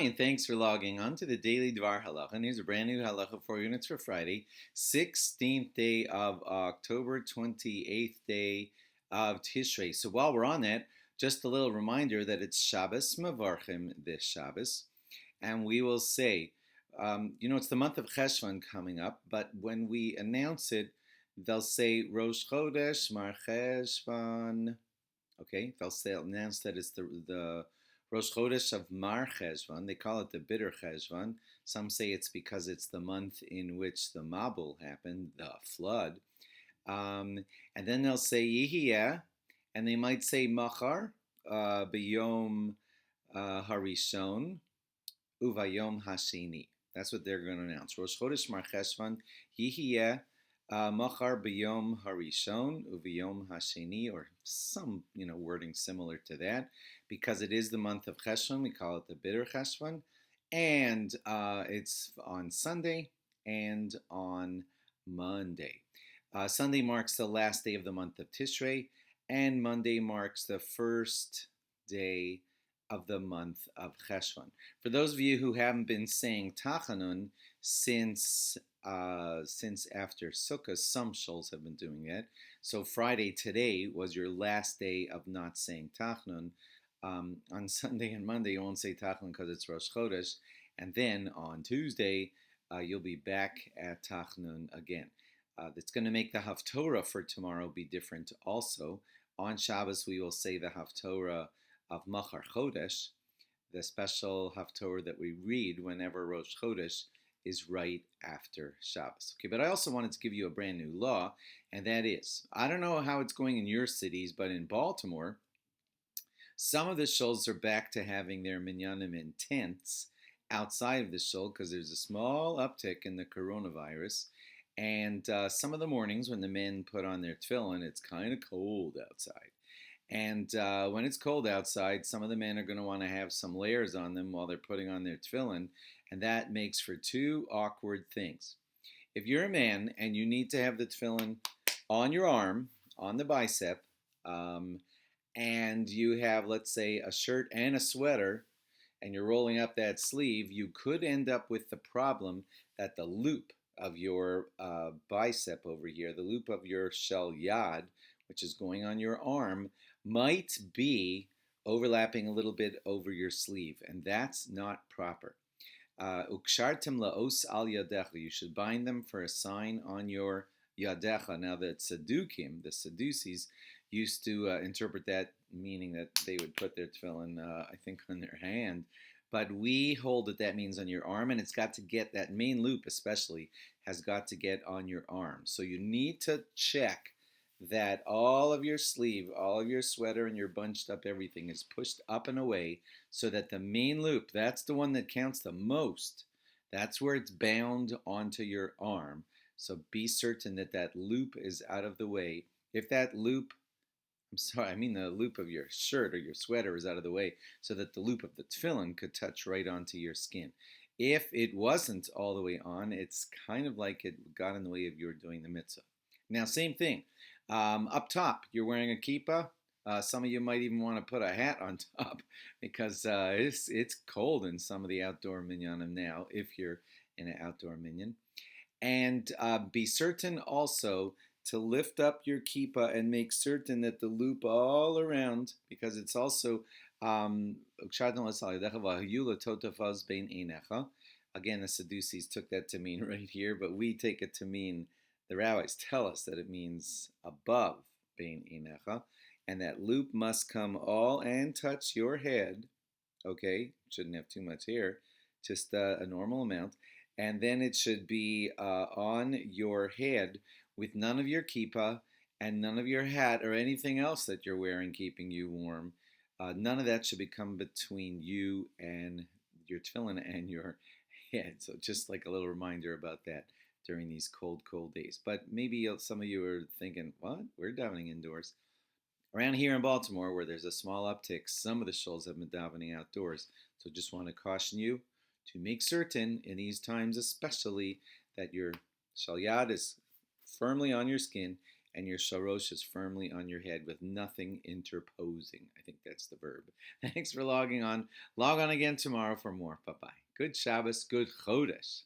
Hi, and thanks for logging on to the Daily DVAR Halacha. And here's a brand new Halacha 4 units for Friday, 16th day of October, 28th day of Tishrei. So while we're on that, just a little reminder that it's Shabbos Mavarchim this Shabbos. And we will say, it's the month of Cheshvan coming up, but when we announce it, they'll say Rosh Chodesh Mar Cheshvan. Okay, they'll announce that it's the Rosh Chodesh of Mar Cheshvan. They call it the bitter Cheshvan. Some say it's because it's the month in which the Mabul happened, the flood. And then they'll say Yihiyah, and they might say Machar, B'yom Harishon, Uvayom Hashini. That's what they're going to announce. Rosh Chodesh Mar Cheshvan, Yihiyah, Machar b'yom harishon uv'yom hasheni, or some wording similar to that, because it is the month of Cheshvan. We call it the bitter Cheshvan, and it's on Sunday and on Monday. Sunday marks the last day of the month of Tishrei, and Monday marks the first day of the month of Cheshvan. For those of you who haven't been saying Tachanun since after Sukkot, some shuls have been doing that. So Friday today was your last day of not saying Tachanun. On Sunday and Monday you won't say Tachanun because it's Rosh Chodesh, and then on Tuesday you'll be back at Tachanun again. That's going to make the Haftorah for tomorrow be different also. On Shabbos we will say the Haftorah of Machar Chodesh, the special Haftorah that we read whenever Rosh Chodesh is right after Shabbos. Okay, but I also wanted to give you a brand new law, and that is, I don't know how it's going in your cities, but in Baltimore, some of the shuls are back to having their minyanim in tents outside of the shul because there's a small uptick in the coronavirus. And some of the mornings when the men put on their tefillin, it's kind of cold outside. And when it's cold outside, some of the men are going to want to have some layers on them while they're putting on their tefillin, and that makes for two awkward things. If you're a man and you need to have the tefillin on your arm, on the bicep, and you have, let's say, a shirt and a sweater, and you're rolling up that sleeve, you could end up with the problem that the loop of your bicep over here, the loop of your shel yad, which is going on your arm, might be overlapping a little bit over your sleeve, and that's not proper. Ukshartim laos al yadecha. You should bind them for a sign on your yadecha. Now, the Tzedukim, the Sadducees, used to interpret that meaning that they would put their tefillin, I think, on their hand. But we hold that that means on your arm, and it's got to get, that main loop especially, has got to get on your arm. So you need to check that all of your sleeve, all of your sweater, and your bunched up everything is pushed up and away so that the main loop, that's the one that counts the most, that's where it's bound onto your arm. So be certain that that loop is out of the way. If that loop, the loop of your shirt or your sweater is out of the way so that the loop of the tefillin could touch right onto your skin. If it wasn't all the way on, it's kind of like it got in the way of your doing the mitzvah. Now, same thing. Up top, you're wearing a kippah. Some of you might even want to put a hat on top because it's cold in some of the outdoor minyanim now, if you're in an outdoor minyan. And be certain also to lift up your kippah and make certain that the loop all around, because it's also again, the Sadducees took that to mean right here, but we take it to mean, the rabbis tell us that it means above bein inecha, and that loop must come all and touch your head. Okay, shouldn't have too much hair, just a normal amount, and then it should be on your head with none of your kippah and none of your hat or anything else that you're wearing keeping you warm. None of that should become between you and your tefillin and your head. So just like a little reminder about that during these cold, cold days. But maybe some of you are thinking, what? We're davening indoors. Around here in Baltimore, where there's a small uptick, some of the shuls have been davening outdoors. So just want to caution you to make certain, in these times especially, that your shel yad is firmly on your skin and your shorosh is firmly on your head with nothing interposing. I think that's the verb. Thanks for logging on. Log on again tomorrow for more. Bye bye. Good Shabbos, good Chodesh.